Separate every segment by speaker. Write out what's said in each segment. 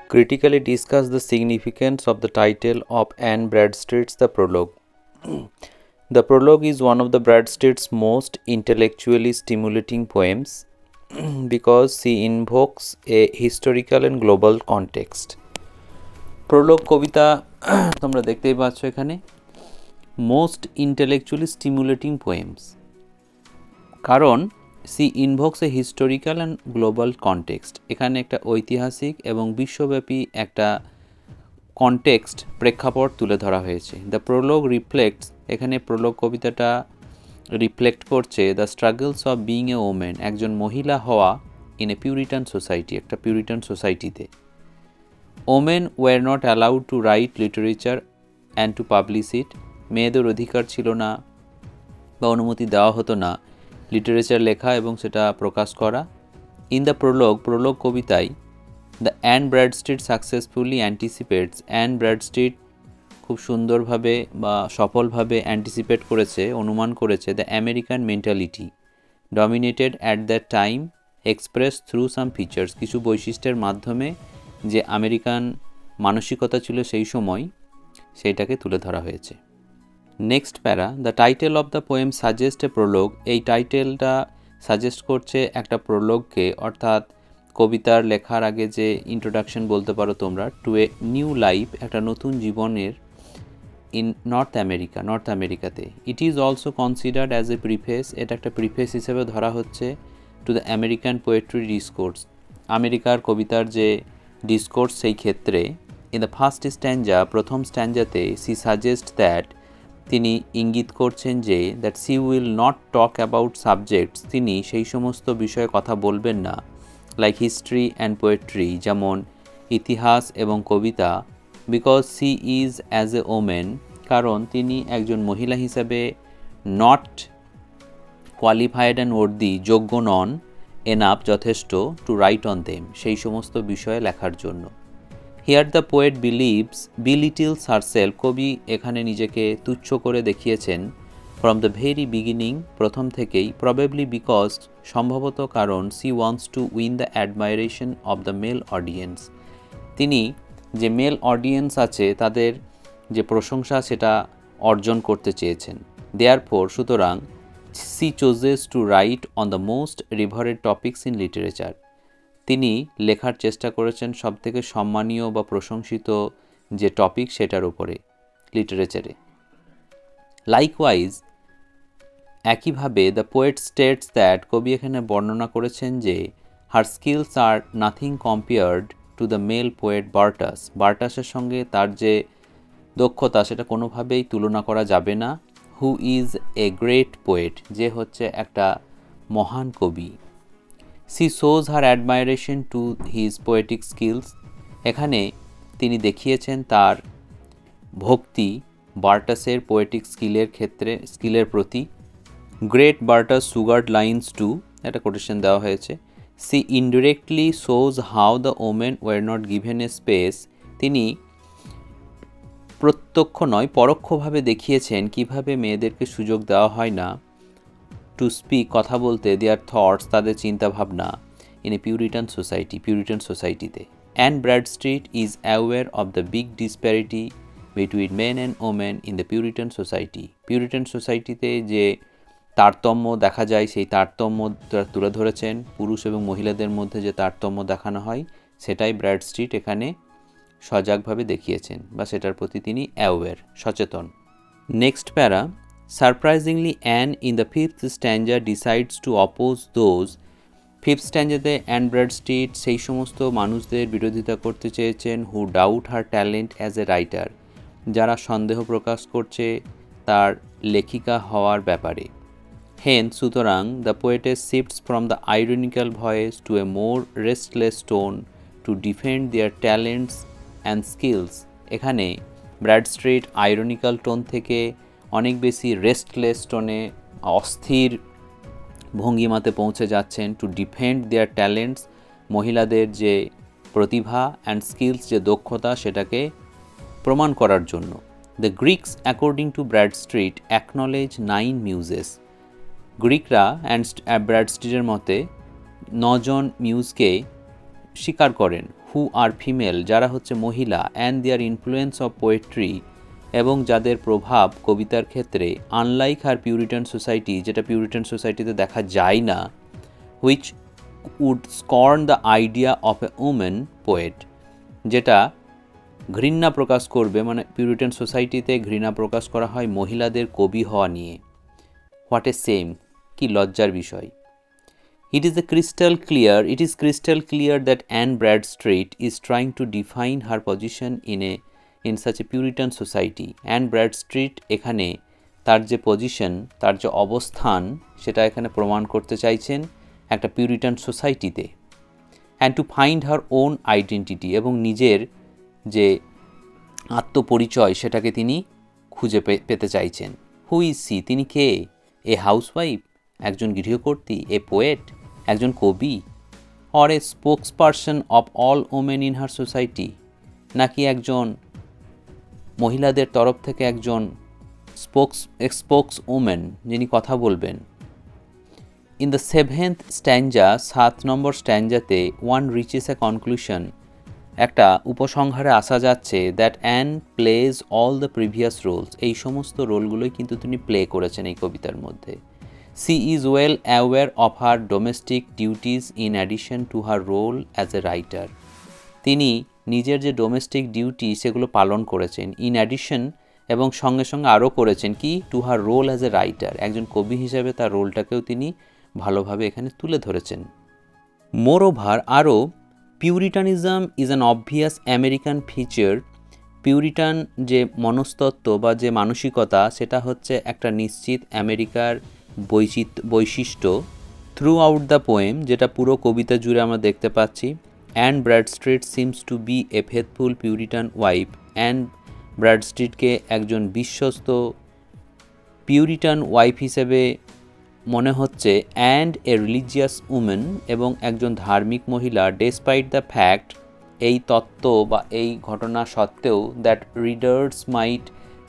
Speaker 1: critically discuss the significance of the title of Anne Bradstreet's The Prologue. The Prologue is one of the Bradstreet's most intellectually stimulating poems because she invokes a historical and global context. Prologue কবিতা তোমরা দেখতেই পাচ্ছ এখানে most intellectually stimulating poems কারণ she invokes a historical and global context. এখানে একটা ঐতিহাসিক এবং বিশ্বব্যাপী একটা কনটেক্সট প্রেক্ষাপট তুলে ধরা হয়েছে। দ্য প্রোলগ রিফ্লেক্টস, এখানে প্রোলগ কবিতাটা রিফ্লেক্ট করছে the struggles of being a women, একজন মহিলা হওয়া ইন এ পিউরিটান সোসাইটি, একটা পিউরিটান সোসাইটিতে। Women were not allowed to right literature and to publish ইট, মেয়েদের অধিকার ছিল না বা অনুমতি দেওয়া হতো না লিটারেচার লেখা এবং সেটা প্রকাশ করা। ইন দ্য প্রোলগ কবিতায় দ্য অ্যান ব্র্যাডস্ট্রিট সাকসেসফুলি অ্যান্টিসিপেটস, অ্যান ব্র্যাডস্ট্রিট খুব সুন্দরভাবে বা সফলভাবে অ্যান্টিসিপেট করেছে, অনুমান করেছে the American mentality dominated at that time express through some features, কিছু বৈশিষ্ট্যের মাধ্যমে যে আমেরিকান মানসিকতা ছিল সেই সময় সেইটাকে তুলে ধরা হয়েছে। নেক্সট প্যারা, the title of the poem suggest A Prolog, এই টাইটেলটা সাজেস্ট করছে একটা প্রোলগকে, অর্থাৎ কবিতার লেখার আগে যে ইন্ট্রোডাকশন বলতে পারো তোমরা, টু এ নিউ লাইফ, একটা নতুন জীবনের ইন নর্থ আমেরিকাতে। It is also considered as a preface, এটা একটা প্রিফেস হিসেবে ধরা হচ্ছে two the American poetry discourse, আমেরিকার কবিতার যে ডিসকোর্স সেই ক্ষেত্রে। ইন দ্য ফার্স্ট স্ট্যাঞ্জা, প্রথম স্ট্যাঞ্জাতে সি সাজেস্ট দ্যাট, তিনি ইঙ্গিত করছেন যে that she will not talk about subjects, তিনি সেই সমস্ত বিষয়ে কথা বলবেন না লাইক হিস্ট্রি অ্যান্ড পোয়েট্রি, যেমন ইতিহাস এবং কবিতা, because she is as a women, কারণ তিনি একজন মহিলা হিসাবে নট কোয়ালিফাইড অ্যান্ড ওর্দি, যোগ্য নন, এনাফ, যথেষ্ট, টু রাইট অন দেম, সেই সমস্ত বিষয়ে লেখার জন্য। হিয়ার দ্য পোয়েট বিলিটিলস হারসেলফ, কবি এখানে নিজেকে তুচ্ছ করে দেখিয়েছেন ফ্রম দ্য ভেরি বিগিনিং, প্রথম থেকেই, প্রবাবলি বিকজ, সম্ভবত কারণ, she wants to win the admiration of the male audience, তিনি যে মেল অডিয়েন্স আছে তাদের যে প্রশংসা সেটা অর্জন করতে চেয়েছেন। দেয়ারফোর, সুতরাং, she chooses to write on the most revered topics in literature, তিনি লেখার চেষ্টা করেছেন সবথেকে সম্মানীয় বা প্রশংসিত যে টপিক সেটার উপরে লিটারেচারে। লাইকওয়াইজ, একইভাবে দ্য পোয়েট স্টেটস দ্যাট, কবি এখানে বর্ণনা করেছেন যে her skills are nothing compared to the male poet বার্টাসের সঙ্গে তার যে দক্ষতা সেটা কোনোভাবেই তুলনা করা যাবে না। Who is a great poet, যে হচ্ছে একটা মহান কবি। She shows her admiration to his poetic skills, এখানে তিনি দেখিয়েছেন তার ভক্তি বার্টাসের পোয়েটিক স্কিলের প্রতি। Great Bartas sugared lines too, একটা কোটেশন দেওয়া হয়েছে। She indirectly shows how the women were not given a space, তিনি প্রত্যক্ষ নয় পরোক্ষভাবে দেখিয়েছেন কিভাবে মেয়েদেরকে সুযোগ দেওয়া হয় না টু স্পিক, কথা বলতে, দেয়ার থটস, তাদের চিন্তাভাবনা, ইন এ পিউরিটান সোসাইটিতে। Anne Bradstreet is aware of the big disparity between men and women in the puritan সোসাইটিতে যে তারতম্য দেখা যায় সেই তারতম্য তুলে ধরেছেন, পুরুষ এবং মহিলাদের মধ্যে যে তারতম্য দেখানো হয় সেটাই ব্র্যাডস্ট্রিট এখানে সজাগভাবে দেখিয়েছেন বা সেটার প্রতি তিনি অ্যাওয়্যার, সচেতন। Next para, surprisingly Anne in the fifth stanza decides to oppose those, fifth স্ট্যাঞ্জাতে অ্যান ব্র্যাডস্ট্রিট সেই সমস্ত মানুষদের বিরোধিতা করতে চেয়েছেন who doubt her talent as a writer, যারা সন্দেহ প্রকাশ করছে তার লেখিকা হওয়ার ব্যাপারে। হেন, সুতরাং, the poetess shifts from the ironical voice to a more restless tone to defend their talents and skills, এখানে ব্র্যাডস্ট্রিট আইরনিক্যাল টোন থেকে অনেক বেশি রেস্টলেস টোনে, অস্থির ভঙ্গিমাতে পৌঁছে যাচ্ছেন টু ডিফেন্ড দেয়ার ট্যালেন্টস, মহিলাদের যে প্রতিভা, অ্যান্ড স্কিলস, যে দক্ষতা, সেটাকে প্রমাণ করার জন্য। দ্য গ্রিকস অ্যাকর্ডিং টু ব্র্যাডস্ট্রিট অ্যাকনলেজ 9 মিউজেস, গ্রিকরা ব্র্যাডস্ট্রিটের মতে 9 জন মিউজকে স্বীকার করেন। হু আর ফিমেল, যারা হচ্ছে মহিলা, and their influence of poetry, এবং যাদের প্রভাব কবিতার ক্ষেত্রে, আনলাইক হার পিউরিটান সোসাইটি, যেটা পিউরিটান সোসাইটিতে দেখা যায় না, which would scorn the idea of a women poet, যেটা ঘৃণা প্রকাশ করবে, মানে পিউরিটান সোসাইটিতে ঘৃণা প্রকাশ করা হয় মহিলাদের কবি হওয়া নিয়ে। হোয়াট এ সেম, কি লজ্জার বিষয়। It is crystal clear that Anne Bradstreet is trying to define her position in such a Puritan society. Anne Bradstreet এখানে তার যে পজিশন, তার যে অবস্থান, সেটা এখানে প্রমাণ করতে চাইছেন একটা পিউরিটান সোসাইটিতে। And to find her own identity, এবং নিজের যে আত্মপরিচয় সেটাকে তিনি খুঁজে পেতে চাইছেন। হু ইজ সি, তিনি কে? এ হাউসওয়াইফ, একজন গৃহকর্ত্রী, এ পোয়েট, একজন কবি, or a spokes person of all women in her society, নাকি একজন মহিলাদের তরফ থেকে একজন স্পোক্স ওমেন, যিনি কথা বলবেন। In the 7th stanza, 7 number স্ট্যাঞ্জাতে, ওয়ান রিচেস এ কনক্লুশন, একটা উপসংহারে আসা যাচ্ছে, that Anne plays all the previous roles, এই সমস্ত রোলগুলোই কিন্তু তিনি প্লে করেছেন এই কবিতার মধ্যে। She is well aware of her domestic duties in addition to her role as a writer, তিনি নিজের যে ডোমেস্টিক ডিউটি সেগুলো পালন করেছেন, ইন অ্যাডিশন, এবং সঙ্গে সঙ্গে আরও করেছেন কি, to her role as a writer, একজন কবি হিসেবে তার রোলটাকেও তিনি ভালোভাবে এখানে তুলে ধরেছেন। মোরওভার, আরও, puritanism is an obvious American feature, puritan যে মনস্তত্ত্ব বা যে মানসিকতা, সেটা হচ্ছে একটা নিশ্চিত আমেরিকার বৈশিষ্ট্য। থ্রু আউট দ্য পোয়েম, যেটা পুরো কবিতা জুড়ে আমরা দেখতে পাচ্ছি। Anne Bradstreet seems to be a faithful puritan wife, Anne ব্র্যাডস্ট্রিটকে একজন বিশ্বস্ত পিউরিটান ওয়াইফ হিসেবে মনে হচ্ছে, অ্যান্ড এ রিলিজিয়াস উমেন, এবং একজন ধার্মিক মহিলা, ডেসপাইট দ্য ফ্যাক্ট, এই তত্ত্ব বা এই ঘটনা সত্ত্বেও, that readers might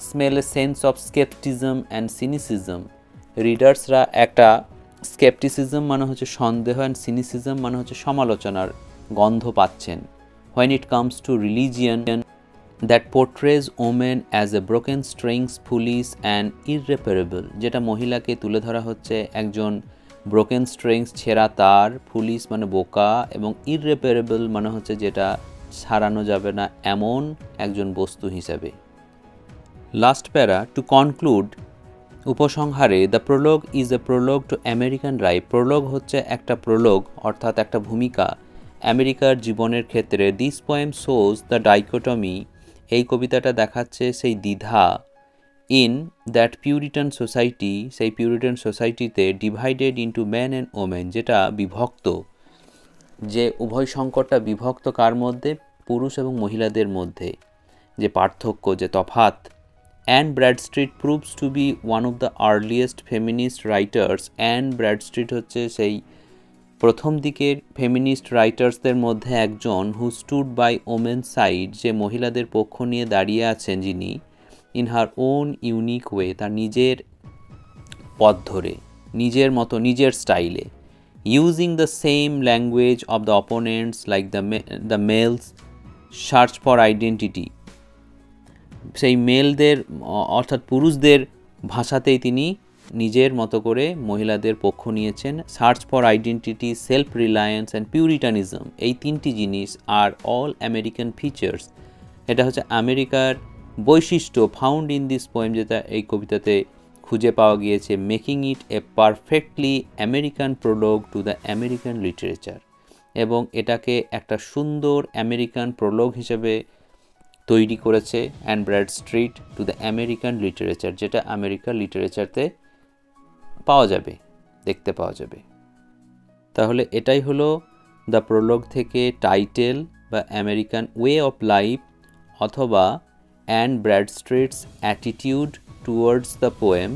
Speaker 1: smell a sense of scepticism and cynicism, রিডার্সরা একটা স্কেপটিসিজম মানে হচ্ছে সন্দেহ, অ্যান্ড সিনিসিজম মানে হচ্ছে সমালোচনার গন্ধ পাচ্ছেন। When it comes to religion, that portrays women as a broken strings, foolish and irreparable, যেটা মহিলাকে তুলে ধরা হচ্ছে একজন ব্রোকেন স্ট্রিংস, ছেঁড়া তার, ফুলিশ মানে বোকা, এবং ইররেপারেবল মানে হচ্ছে যেটা সারানো যাবে না এমন একজন বস্তু হিসাবে। লাস্ট প্যারা, টু কনক্লুড, উপসংহারে, the prologue is a prologue to American life, prologue হচ্ছে একটা প্রোলগ, অর্থাৎ একটা ভূমিকা আমেরিকার জীবনের ক্ষেত্রে। This poem shows the dichotomy, এই কবিতাটা দেখাচ্ছে সেই দ্বিধা, ইন দ্যাট পিউরিটান সোসাইটি, সেই পিউরিটান সোসাইটিতে, divided into man and women, যেটা বিভক্ত, যে উভয় সংকটটা বিভক্ত কার মধ্যে, পুরুষ এবং মহিলাদের মধ্যে, যে পার্থক্য, যে তফাৎ। Anne Bradstreet proves to be one of the earliest feminist writers, Anne Bradstreet হচ্ছে সেই প্রথম দিকের ফেমিনিস্ট রাইটার্সদের মধ্যে একজন, who stood by women side, যে মহিলাদের পক্ষ নিয়ে দাঁড়িয়ে আছেন যিনি, in her own unique way, তার নিজের পথ ধরে, নিজের মতো, নিজের স্টাইলে, using the same language of the opponents like the males search for identity, সেই মেলদের অর্থাৎ পুরুষদের ভাষাতেই তিনি নিজের মতো করে মহিলাদের পক্ষ নিয়েছেন। Search for identity, self reliance and puritanism, এই তিনটি জিনিস আর অল আমেরিকান ফিচার্স, এটা হচ্ছে আমেরিকার বৈশিষ্ট্য, ফাউন্ড ইন দিস পোয়েম, যেটা এই কবিতাতে খুঁজে পাওয়া গিয়েছে, making it a perfectly American prologue to the American literature, এবং এটাকে একটা সুন্দর আমেরিকান প্রোলগ হিসেবে তৈরি করেছে Anne Bradstreet to the American literature, যেটা আমেরিকার লিটারেচারতে পাওয়া যাবে, দেখতে পাওয়া যাবে। তাহলে এটাই হলো দ্য প্রোলগ থেকে টাইটেল বা আমেরিকান ওয়ে অফ লাইফ, অথবা Anne Bradstreet's attitude towards the poem